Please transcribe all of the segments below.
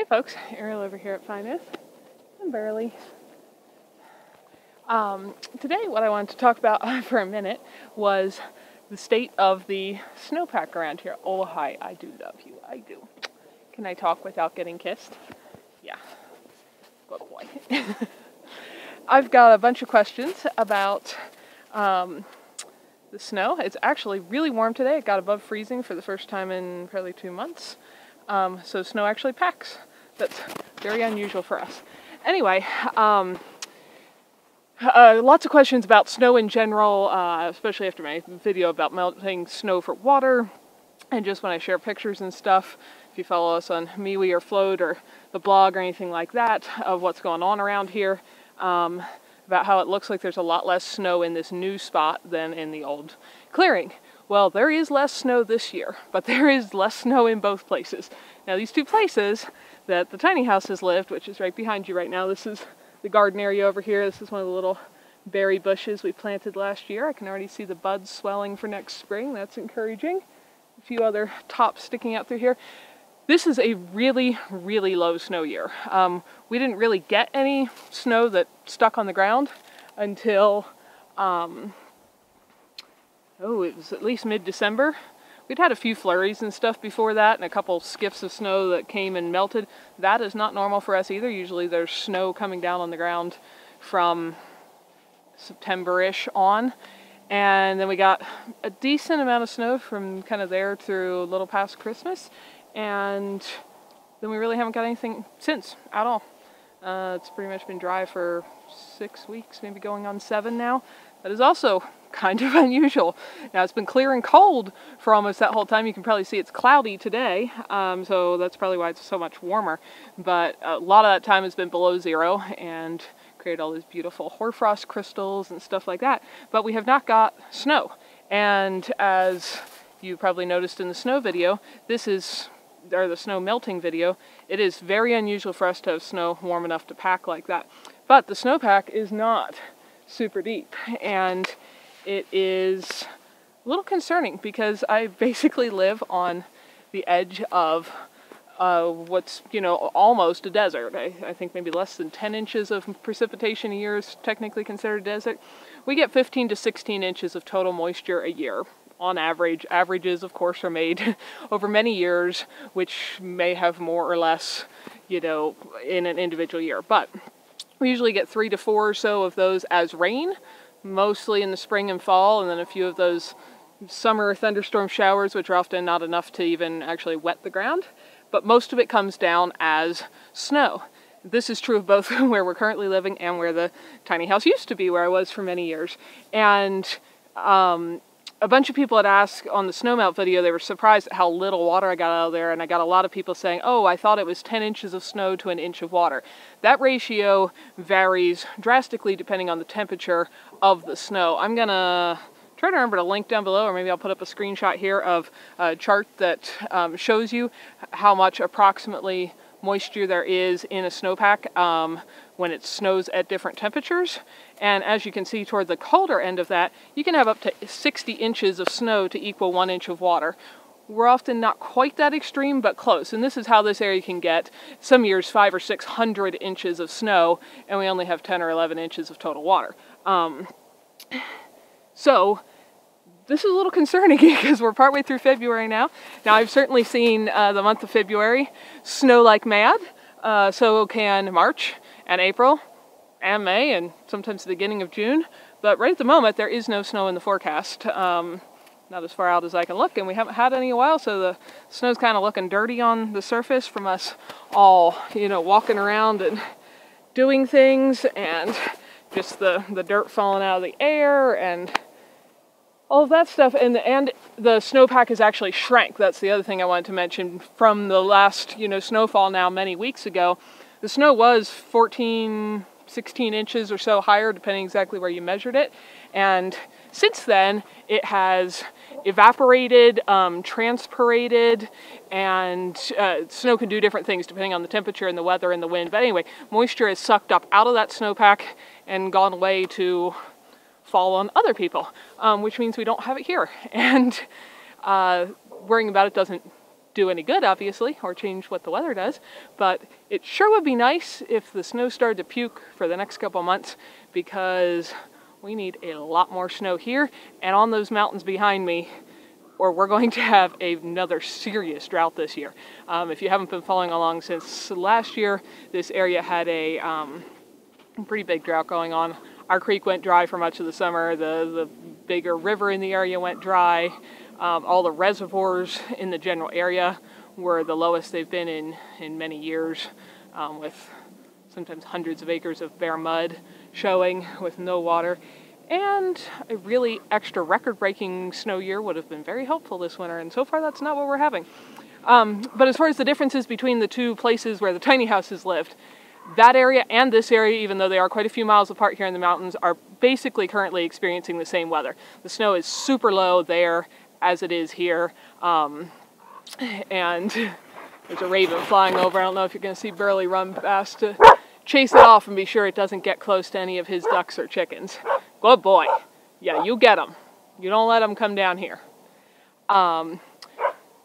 Folks, Ariel over here at Finest. I'm Burley. Today what I wanted to talk about for a minute was the state of the snowpack around here. Oh hi, I do love you, I do. Can I talk without getting kissed? Yeah, good boy. I've got a bunch of questions about the snow. It's actually really warm today. It got above freezing for the first time in probably 2 months. So snow actually packs. That's very unusual for us. Anyway, lots of questions about snow in general, especially after my video about melting snow for water, and just when I share pictures and stuff. If you follow us on MeWe or Float or the blog or anything like that, of what's going on around here, about how it looks like there's a lot less snow in this new spot than in the old clearing. Well, there is less snow this year, but there is less snow in both places. Now, these two places that the tiny house has lived, which is right behind you right now, this is the garden area over here. This is one of the little berry bushes we planted last year. I can already see the buds swelling for next spring. That's encouraging. A few other tops sticking out through here. This is a really, really low snow year. We didn't really get any snow that stuck on the ground until, it was at least mid-December. We'd had a few flurries and stuff before that and a couple skiffs of snow that came and melted. That is not normal for us either. Usually there's snow coming down on the ground from September-ish on. And then we got a decent amount of snow from kind of there through a little past Christmas. And then we really haven't got anything since at all. It's pretty much been dry for 6 weeks, maybe going on 7 now. That is also kind of unusual. Now it's been clear and cold for almost that whole time. You can probably see it's cloudy today, so that's probably why it's so much warmer. But a lot of that time has been below zero and created all these beautiful hoarfrost crystals and stuff like that. But we have not got snow. And as you probably noticed in the snow video, or the snow melting video, it is very unusual for us to have snow warm enough to pack like that. But the snowpack is not super deep, and it is a little concerning because I basically live on the edge of what's, almost a desert. I think maybe less than 10 inches of precipitation a year is technically considered a desert. We get 15 to 16 inches of total moisture a year. On average. Averages, of course, are made over many years, which may have more or less, in an individual year. But we usually get 3 to 4 or so of those as rain, mostly in the spring and fall, and then a few of those summer thunderstorm showers, which are often not enough to even actually wet the ground. But most of it comes down as snow. This is true of both where we're currently living and where the tiny house used to be, where I was for many years. And a bunch of people had asked on the snowmelt video, they were surprised at how little water I got out of there, and I got a lot of people saying, oh, I thought it was 10 inches of snow to an inch of water. That ratio varies drastically depending on the temperature of the snow. I'm gonna try to remember to link down below, or maybe I'll put up a screenshot here of a chart that shows you how much approximately moisture there is in a snowpack when it snows at different temperatures. And as you can see toward the colder end of that, you can have up to 60 inches of snow to equal 1 inch of water. We're often not quite that extreme, but close. And this is how this area can get, some years, 500 or 600 inches of snow, and we only have 10 or 11 inches of total water. So this is a little concerning because we're partway through February now. Now, I've certainly seen the month of February snow like mad. So can March and April and May and sometimes the beginning of June. But right at the moment, there is no snow in the forecast. Not as far out as I can look, and we haven't had any in a while, so the snow's kind of looking dirty on the surface from us all, walking around and doing things, and just the dirt falling out of the air and all of that stuff. And the snowpack has actually shrank. That's the other thing I wanted to mention. From the last, snowfall now many weeks ago, the snow was 14, 16 inches or so higher, depending exactly where you measured it. And since then, it has evaporated, transpirated, and snow can do different things depending on the temperature and the weather and the wind. But anyway, moisture is sucked up out of that snowpack and gone away to fall on other people, which means we don't have it here. And worrying about it doesn't do any good, obviously, or change what the weather does, but it sure would be nice if the snow started to puke for the next couple months, because we need a lot more snow here and on those mountains behind me, or we're going to have another serious drought this year. If you haven't been following along since last year, this area had a pretty big drought going on. Our creek went dry for much of the summer. The bigger river in the area went dry. All the reservoirs in the general area were the lowest they've been in many years, with sometimes hundreds of acres of bare mud showing with no water. And a really extra record-breaking snow year would have been very helpful this winter, and so far that's not what we're having. But as far as the differences between the two places where the tiny houses lived, that area and this area, even though they are quite a few miles apart here in the mountains, are basically currently experiencing the same weather. The snow is super low there as it is here, and there's a raven flying over. I don't know if you're going to see Burley run past to chase it off and be sure it doesn't get close to any of his ducks or chickens. Good boy. Yeah, you get them. You don't let them come down here.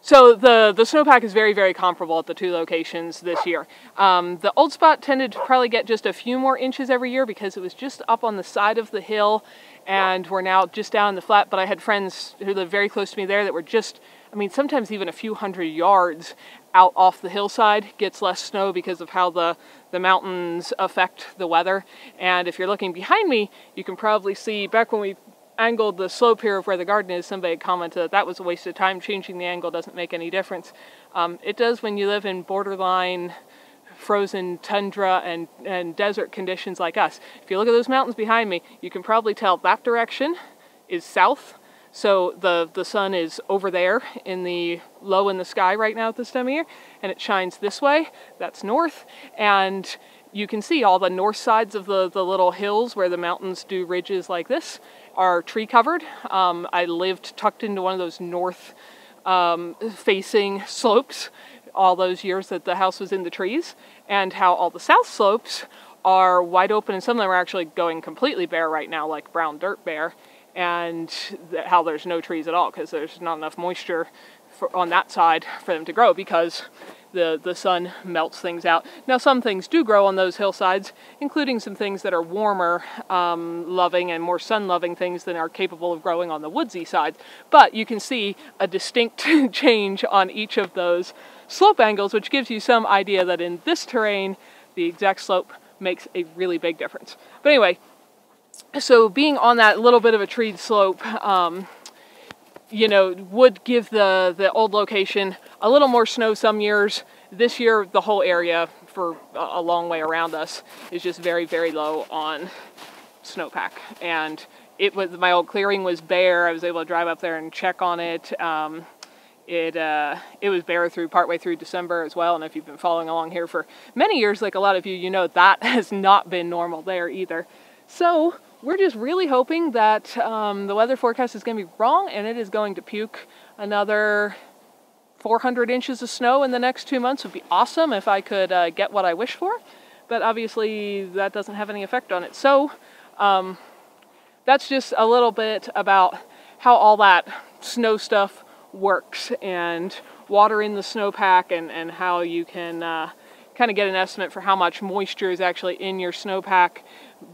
So the snowpack is very, very comparable at the two locations this year. The old spot tended to probably get just a few more inches every year because it was just up on the side of the hill, and we're now just down in the flat. But I had friends who lived very close to me there that were just, I mean, sometimes even a few hundred yards out off the hillside gets less snow because of how the mountains affect the weather. And if you're looking behind me, you can probably see, back when we angled the slope here of where the garden is, somebody had commented that that was a waste of time. Changing the angle doesn't make any difference. It does when you live in borderline frozen tundra and desert conditions like us. If you look at those mountains behind me, you can probably tell that direction is south. So the sun is over there in the low in the sky right now at this time of year, and it shines this way. That's north, and you can see all the north sides of the little hills where the mountains do ridges like this are tree covered. I lived tucked into one of those north facing slopes all those years that the house was in the trees, and how all the south slopes are wide open, and some of them are actually going completely bare right now, like brown dirt bare. And how there's no trees at all because there's not enough moisture on that side for them to grow because the sun melts things out. Now some things do grow on those hillsides, including some things that are warmer loving and more sun loving things than are capable of growing on the woodsy side. But you can see a distinct change on each of those slope angles, which gives you some idea that in this terrain the exact slope makes a really big difference. But anyway, so being on that little bit of a treed slope, you know, would give the old location a little more snow some years. This year, the whole area for a long way around us is just very, very low on snowpack. And my old clearing was bare. I was able to drive up there and check on it. It was bare partway through December as well. And if you've been following along here for many years, like a lot of you, you know that has not been normal there either. So we're just really hoping that the weather forecast is going to be wrong and it is going to puke another 400 inches of snow in the next 2 months. Would be awesome if I could get what I wish for, but obviously that doesn't have any effect on it. So that's just a little bit about how all that snow stuff works and water in the snowpack and how you can kind of get an estimate for how much moisture is actually in your snowpack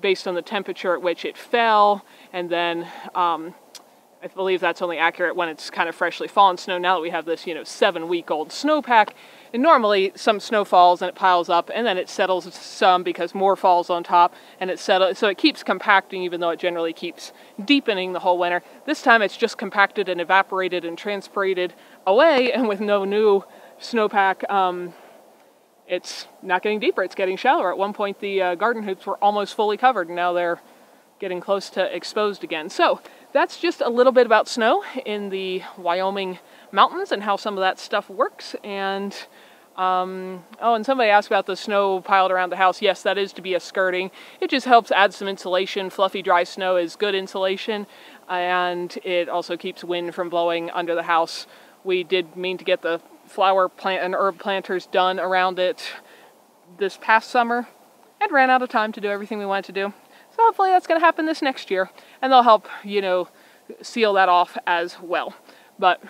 based on the temperature at which it fell. And then I believe that's only accurate when it's kind of freshly fallen snow. Now that we have this, 7-week-old snowpack, and normally some snow falls and it piles up and then it settles some because more falls on top and it settles, so it keeps compacting even though it generally keeps deepening the whole winter. This time it's just compacted and evaporated and transpirated away, and with no new snowpack, it's not getting deeper, it's getting shallower. At one point the garden hoops were almost fully covered, and now they're getting close to exposed again. So that's just a little bit about snow in the Wyoming mountains and how some of that stuff works. And and somebody asked about the snow piled around the house. Yes, that is to be a skirting. It just helps add some insulation. Fluffy dry snow is good insulation, and it also keeps wind from blowing under the house. We did mean to get the flower plant and herb planters done around it this past summer and ran out of time to do everything we wanted to do. So hopefully that's going to happen this next year, and they'll help, seal that off as well. But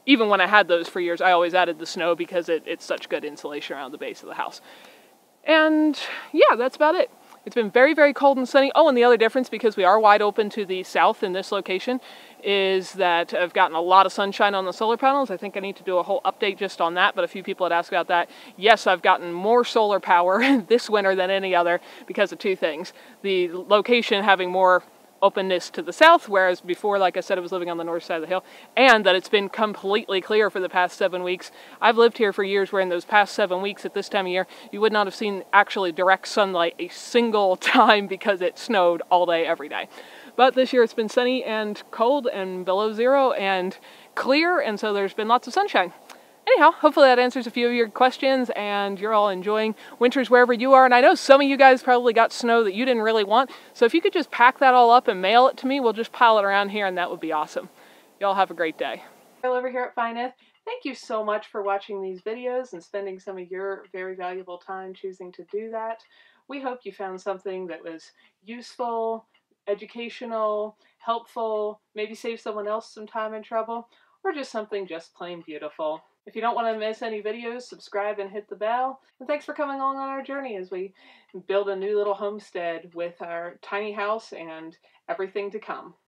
even when I had those for years, I always added the snow because it's such good insulation around the base of the house. And yeah, that's about it. It's been very, very cold and sunny. Oh, and the other difference, because we are wide open to the south in this location, is that I've gotten a lot of sunshine on the solar panels. I think I need to do a whole update just on that, but a few people had asked about that. Yes, I've gotten more solar power this winter than any other because of two things. The location having more openness to the south, whereas before, like I said, I was living on the north side of the hill, and that it's been completely clear for the past 7 weeks. I've lived here for years where in those past 7 weeks at this time of year, you would not have seen actually direct sunlight a single time because it snowed all day, every day. But this year it's been sunny and cold and below zero and clear, and so there's been lots of sunshine. Anyhow, hopefully that answers a few of your questions and you're all enjoying winters wherever you are. And I know some of you guys probably got snow that you didn't really want. So if you could just pack that all up and mail it to me, we'll just pile it around here and that would be awesome. Y'all have a great day. Over here at Fineth, thank you so much for watching these videos and spending some of your very valuable time choosing to do that. We hope you found something that was useful, educational, helpful, maybe save someone else some time and trouble, or just something just plain beautiful. If you don't want to miss any videos, subscribe and hit the bell. And thanks for coming along on our journey as we build a new little homestead with our tiny house and everything to come.